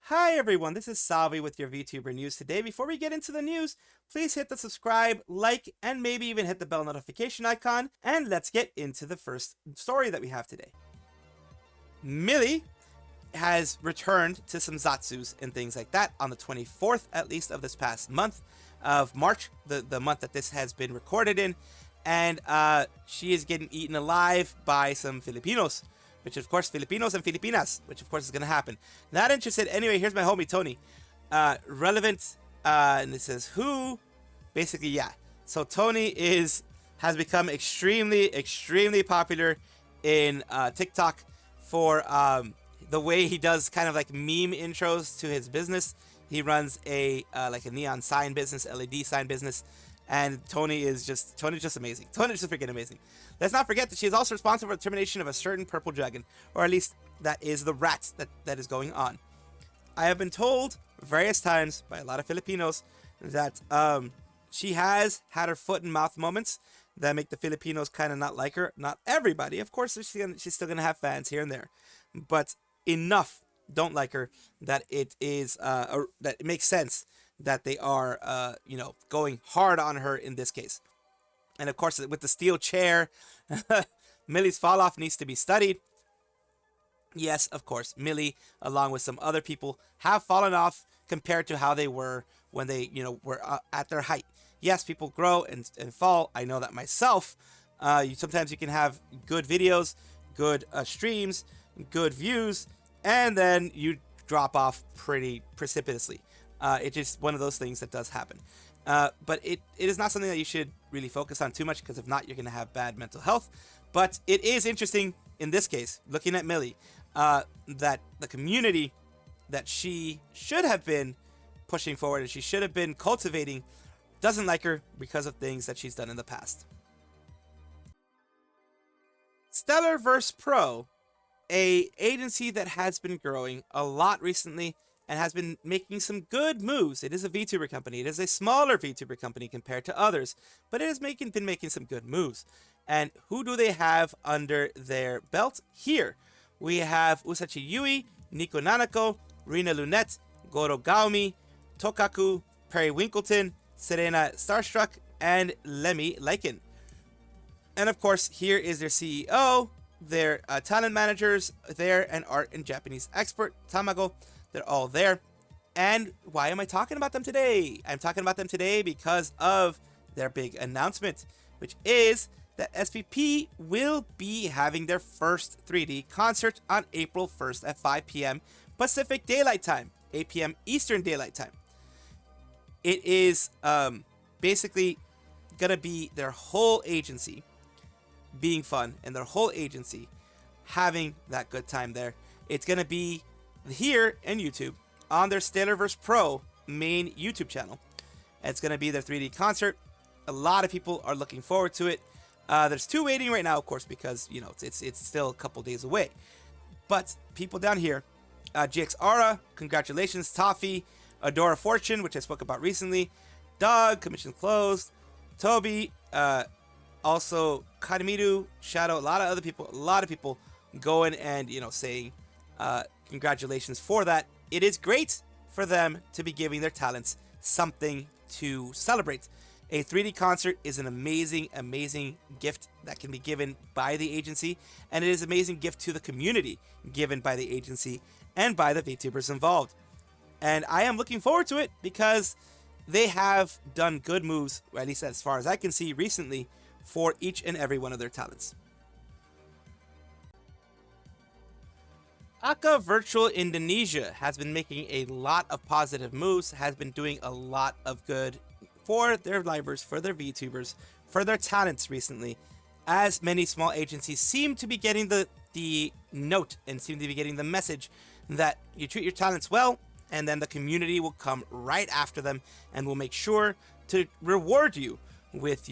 Hi everyone, this is Salvi with your VTuber news today. Before we get into the news, please hit the subscribe, like, and maybe even hit the bell notification icon, and let's get into the first story that we have today. Millie has returned to some Zatsus and things like that on the 24th, at least, of this past month of March, the month that this has been recorded in, and she is getting eaten alive by some Filipinos. Which of course, Filipinos and Filipinas, which of course is going to happen. Not interested. Anyway, here's my homie, Tony. Relevant, and it says who? Basically, yeah. So Tony has become extremely popular in TikTok for the way he does kind of like meme intros to his business. He runs a like a neon sign business, LED sign business. And Tony's just amazing. Tony's just freaking amazing. Let's not forget that she is also responsible for the termination of a certain purple dragon, or at least that is the rat that is going on. I have been told various times by a lot of Filipinos that she has had her foot and mouth moments that make the Filipinos kind of not like her. Not everybody, of course. She's still gonna have fans here and there, but enough don't like her that it is that it makes sense that they are, going hard on her in this case. And of course, with the steel chair, Millie's fall off needs to be studied. Yes, of course, Millie, along with some other people, have fallen off compared to how they were when they, were at their height. Yes, people grow and fall. I know that myself. Sometimes you can have good videos, good streams, good views, and then you drop off pretty precipitously. It's just one of those things that does happen. But it is not something that you should really focus on too much, because if not, you're going to have bad mental health. But it is interesting in this case, looking at Millie, that the community that she should have been pushing forward and she should have been cultivating doesn't like her because of things that she's done in the past. Stellarverse Pro, a agency that has been growing a lot recently and has been making some good moves. It is a VTuber company. It is a smaller VTuber company compared to others, but it has been making some good moves. And who do they have under their belt? Here, we have Usachi Yui, Nico Nanako, Rina Lunette, Goro Gaomi, Tokaku, Perry Winkleton, Serena Starstruck, and Lemmy Lycan. And of course, here is their CEO, their talent managers there, and art and Japanese expert, Tamago. They're all there. And why am I talking about them today? I'm talking about them today because of their big announcement, which is that SVP will be having their first 3D concert on April 1st at 5 p.m. Pacific Daylight Time, 8 p.m. Eastern Daylight Time. It is basically going to be their whole agency being fun and their whole agency having that good time there. It's going to be here in YouTube on their Stellarverse Pro main YouTube channel. It's going to be their 3D concert. A lot of people are looking forward to it. There's two waiting right now, of course, because it's still a couple days away. But people down here, GX Aura, congratulations. Toffee, Adora Fortune, which I spoke about recently. Doug, commission closed. Toby, also Kadamiru, Shadow, a lot of people going and saying congratulations for that. It is great for them to be giving their talents something to celebrate. A 3D concert is an amazing gift that can be given by the agency, and it is an amazing gift to the community given by the agency and by the VTubers involved. And I am looking forward to it because they have done good moves, or at least as far as I can see recently, for each and every one of their talents. Aka Virtual Indonesia has been making a lot of positive moves, has been doing a lot of good for their livers, for their VTubers, for their talents recently, as many small agencies seem to be getting the note and seem to be getting the message that you treat your talents well, and then the community will come right after them and will make sure to reward you with,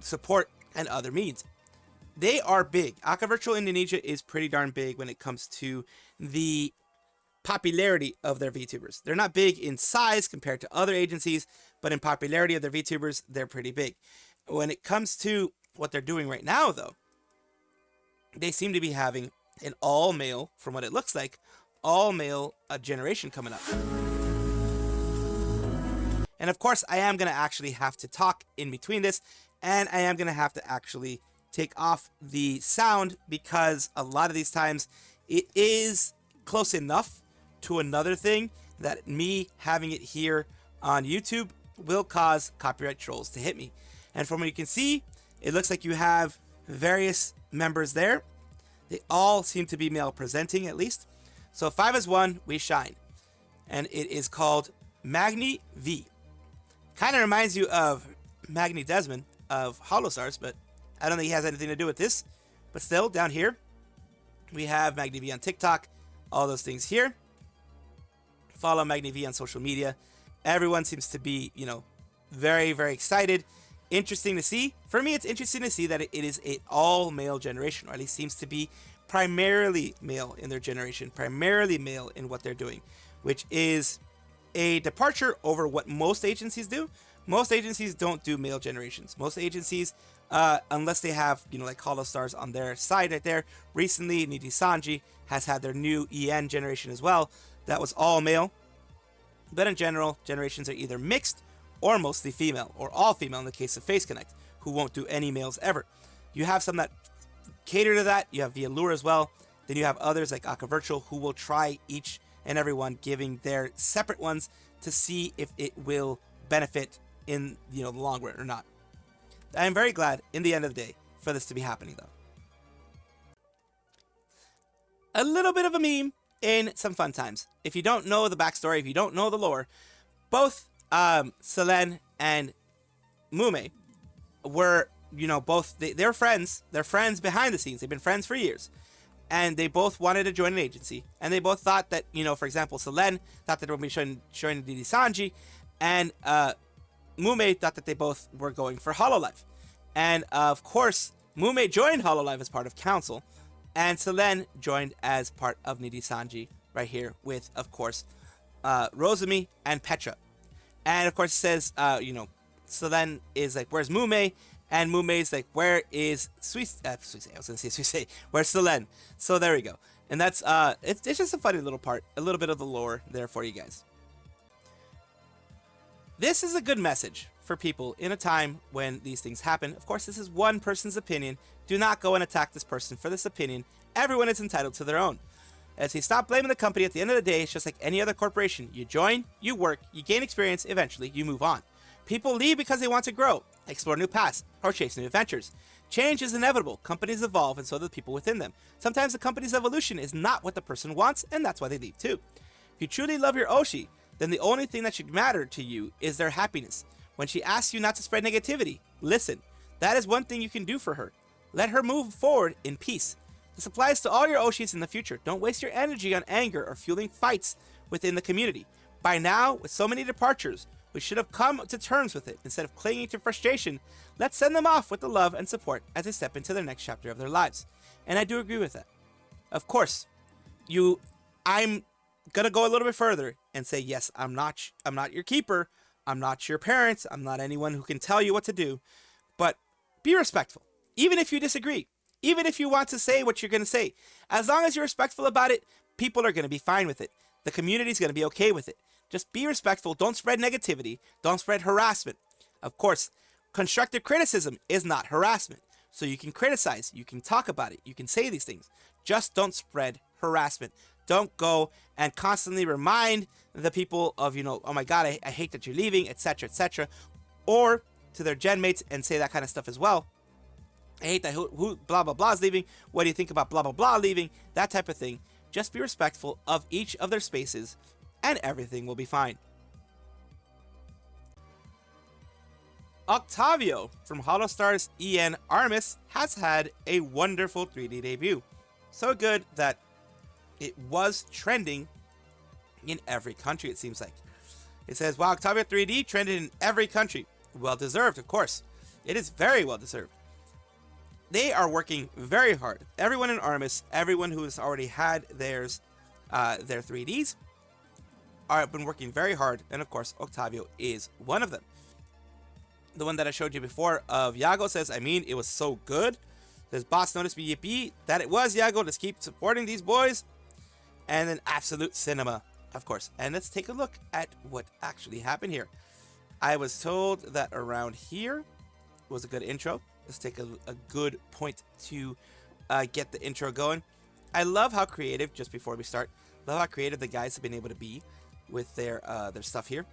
support and other means. They are big. Aka Virtual Indonesia is pretty darn big when it comes to the popularity of their VTubers. They're not big in size compared to other agencies, but in popularity of their VTubers, they're pretty big. When it comes to what they're doing right now, though, they seem to be having an all-male, from what it looks like, all-male generation coming up. And of course, I am going to actually have to talk in between this, and I am going to have to actually take off the sound because a lot of these times it is close enough to another thing that me having it here on YouTube will cause copyright trolls to hit me. And from what you can see, it looks like you have various members there. They all seem to be male presenting at least. So 5 as 1, we shine. And it is called Magni V. Kind of reminds you of Magni Desmond of Holostars, but I don't think he has anything to do with this. But still, down here, we have Magni V on TikTok. All those things here. Follow Magni V on social media. Everyone seems to be, very, very excited. Interesting to see. For me, it's interesting to see that it is an all-male generation, or at least seems to be primarily male in their generation, primarily male in what they're doing, which is a departure over what most agencies do. Most agencies don't do male generations. Most agencies, unless they have, like Holostars on their side right there. Recently, Nijisanji has had their new EN generation as well. That was all male. But in general, generations are either mixed or mostly female, or all female in the case of Face Connect, who won't do any males ever. You have some that cater to that. You have Via Lure as well. Then you have others like Aka Virtual who will try each and every one, giving their separate ones to see if it will benefit in the long run or not. I am very glad in the end of the day for this to be happening though. A little bit of a meme in some fun times. If you don't know the backstory, if you don't know the lore, both Selen and Mume were, both, they're friends. They're friends behind the scenes. They've been friends for years. And they both wanted to join an agency. And they both thought that, for example, Selen thought that they would be joining Nijisanji. And Mume thought that they both were going for HowlingLotusVT. And of course, Mume joined HowlingLotusVT as part of Council. And Selen joined as part of Nijisanji right here with, of course, Rosemi and Petra. And of course, it says, Selen is like, where's Mume? And Mume's like, where is Suisse? I was going to say Suisse. Where's Selen? So there we go. And that's, it's just a funny little part. A little bit of the lore there for you guys. This is a good message for people in a time when these things happen. Of course, this is one person's opinion. Do not go and attack this person for this opinion. Everyone is entitled to their own. As he stopped blaming the company, at the end of the day, it's just like any other corporation. You join, you work, you gain experience, eventually you move on. People leave because they want to grow, explore new paths, or chase new adventures. Change is inevitable. Companies evolve, and so do the people within them. Sometimes the company's evolution is not what the person wants, and that's why they leave too. If you truly love your Oshi, then the only thing that should matter to you is their happiness. When she asks you not to spread negativity, listen. That is one thing you can do for her. Let her move forward in peace. This applies to all your Oshis in the future. Don't waste your energy on anger or fueling fights within the community. By now, with so many departures, we should have come to terms with it. Instead of clinging to frustration, let's send them off with the love and support as they step into their next chapter of their lives. And I do agree with that. Of course, I'm gonna go a little bit further and say, yes, I'm not your keeper. I'm not your parents. I'm not anyone who can tell you what to do. But be respectful. Even if you disagree. Even if you want to say what you're going to say. As long as you're respectful about it, people are going to be fine with it. The community is going to be okay with it. Just be respectful. Don't spread negativity. Don't spread harassment. Of course, constructive criticism is not harassment. So you can criticize. You can talk about it. You can say these things. Just don't spread harassment. Don't go and constantly remind the people of, oh my God, I hate that you're leaving, etc., etc. Or to their gen mates and say that kind of stuff as well. I hate that who blah blah blah is leaving. What do you think about blah blah blah leaving? That type of thing. Just be respectful of each of their spaces and everything will be fine. Octavio from Holostars Armis has had a wonderful 3D debut. So good that it was trending in every country, it seems like. It says, wow, Octavio 3D trended in every country. Well deserved, of course. It is very well deserved. They are working very hard. Everyone in Armis, everyone who has already had their 3Ds, have been working very hard. And of course, Octavio is one of them. The one that I showed you before of Yago says, it was so good. Says, boss noticed me yippee that it was Yago. Let's keep supporting these boys. and then absolute cinema, of course. And let's take a look at what actually happened here. I was told that around here was a good intro. Let's take a good point to get the intro going. I love how creative, just before we start, love how creative the guys have been able to be with their stuff here.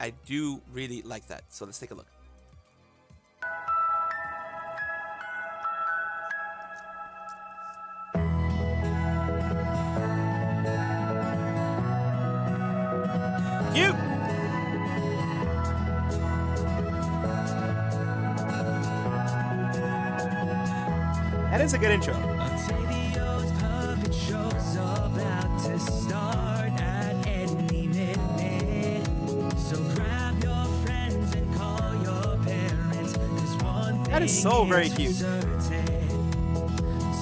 I do really like that. So let's take a look. Cute! That is a good intro. Octavio's puppet show's about to start at any minute. So grab your friends and call your parents. 'Cause one That is thing so very cute. certain.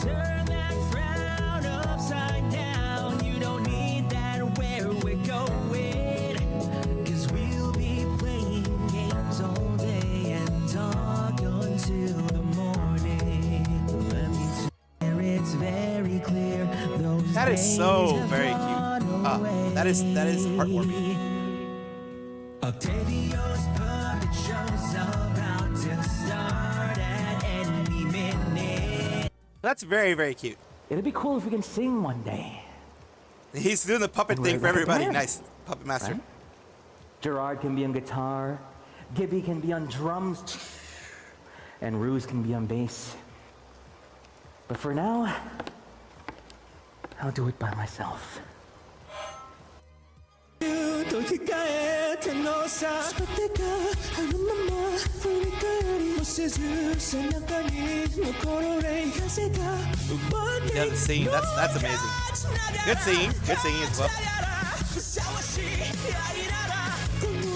Turn that frown upside down. You don't need that where we're going. 'Cause we'll be playing games all day and talk until the morning. Let me swear it's very clear. Those That is so days have very cute. gone That is heartwarming. away. Octavio's puppet show's about to start at any minute. That's very, very cute. It'd be cool if we can sing one day. He's doing the puppet And thing we're for like a everybody. band. Nice. Puppet master. Right? Gerard can be on guitar, Gibby can be on drums, and Ruse can be on bass. But for now, I'll do it by myself. Yeah, the singing. That's amazing. Good singing. Good singing as well.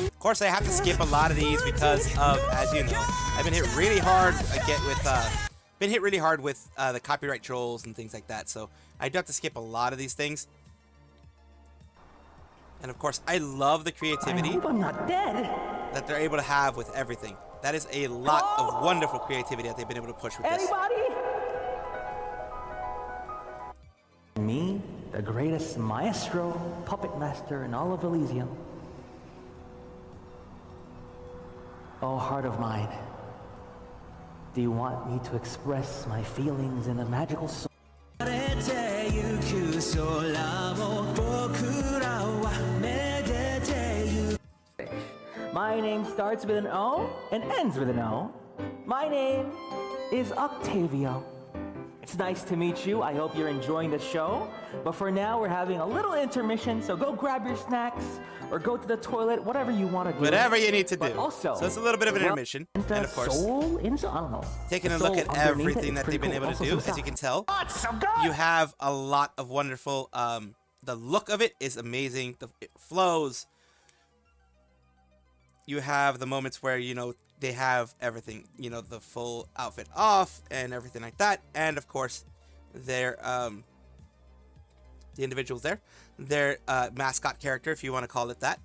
Of course, I have to skip a lot of these because of, as you know, I've been hit really hard with the copyright trolls and things like that. So I do have to skip a lot of these things. And of course, I love the I creativity hope I'm not dead. that they're able to have with everything. That is a lot of wonderful creativity that they've been able to push with this. Anybody? Me, the greatest maestro, puppet master in all of Elysium. Oh, heart of mine, do you want me to express my feelings in a magical song? My name starts with an O and ends with an O. My name is Octavio. It's nice to meet you. I hope you're enjoying the show. But for now, we're having a little intermission, so go grab your snacks or go to the toilet, whatever you want to do. Whatever you need to do. But also, so it's a little bit of an intermission. And of course, I don't know. taking a The look soul at underneath everything it that is they've been pretty able to cool. do. Also As you can tell, Oh, it's so good! you have a lot of wonderful, the look of it is amazing. It flows. You have the moments where, you know, they have everything, you know, the full outfit off and everything like that. And of course, their, the individuals there, their mascot character, if you want to call it that.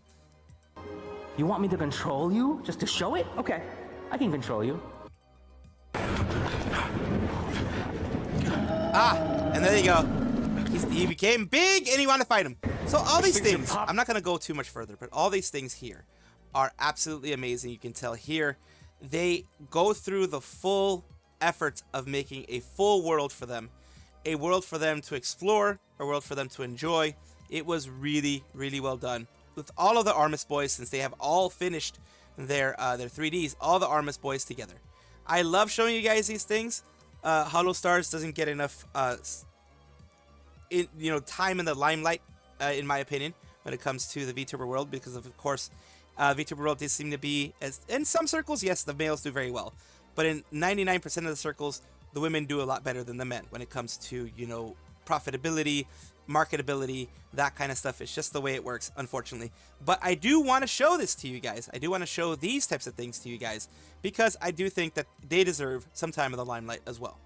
You want me to control you just to show it? Okay, I can control you. And there you go. He became big and he wanted to fight him. So all these things, I'm not going to go too much further, but all these things here are absolutely amazing. You can tell here, they go through the full effort of making a full world for them. A world for them to explore, a world for them to enjoy. It was really, really well done. With all of the Armis boys, since they have all finished their 3Ds, all the Armis boys together. I love showing you guys these things. Holostars doesn't get enough time in the limelight, in my opinion, when it comes to the VTuber world, because of course, VTuber world does seem to be, as in some circles, yes, the males do very well, but in 99% of the circles, the women do a lot better than the men when it comes to, you know, profitability, marketability, that kind of stuff. It's just the way it works, unfortunately. But I do want to show this to you guys. I do want to show these types of things to you guys, because I do think that they deserve some time in the limelight as well.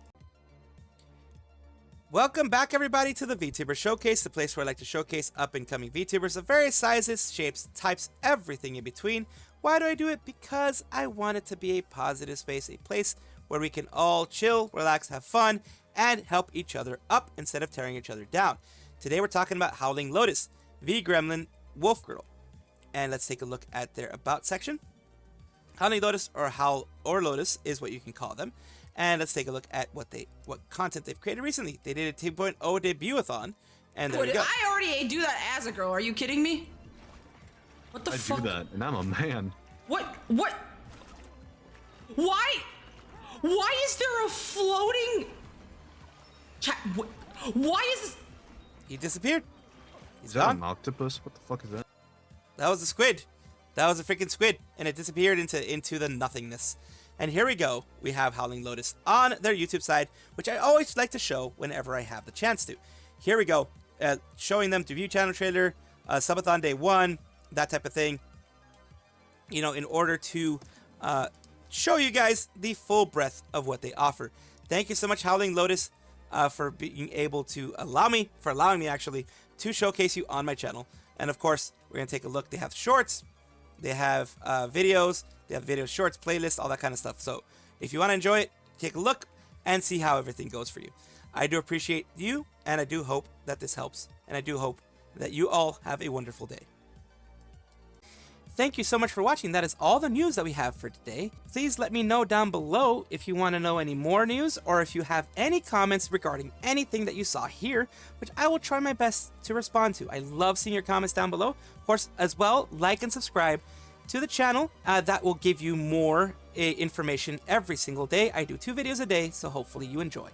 Welcome back, everybody, to the VTuber Showcase, the place where I like to showcase up-and-coming VTubers of various sizes, shapes, types, everything in between. Why do I do it? Because I want it to be a positive space, a place where we can all chill, relax, have fun, and help each other up instead of tearing each other down. Today we're talking about Howling Lotus, V Gremlin, Wolf Girl. And let's take a look at their About section. Howling Lotus, or Howl or Lotus, is what you can call them. And let's take a look at what content they've created recently. They did a 2.0 debut-a-thon, and there we go. I already do that as a girl. Are you kidding me? What the fuck? I do that, and I'm a man. What? Why is there a floating... Chat, why is this... He disappeared. He's Is that gone. an octopus? What the fuck is that? That was a squid. That was a freaking squid, and it disappeared into the nothingness. And here we go. We have Howling Lotus on their YouTube side, which I always like to show whenever I have the chance to. Here we go, showing them debut channel trailer, subathon day 1, that type of thing. You know, in order to show you guys the full breadth of what they offer. Thank you so much, Howling Lotus, for being able to allowing me actually to showcase you on my channel. And of course, we're gonna take a look. They have shorts, they have videos, they have video shorts, playlists, all that kind of stuff. So if you want to enjoy it, take a look and see how everything goes for you. I do appreciate you, and I do hope that this helps, and I do hope that you all have a wonderful day. Thank you so much for watching. That is all the news that we have for today. Please let me know down below if you want to know any more news, or if you have any comments regarding anything that you saw here, which I will try my best to respond to. I love seeing your comments down below. Of course, as well, like and subscribe to the channel. That will give you more information every single day. I do 2 videos a day, so hopefully you enjoy.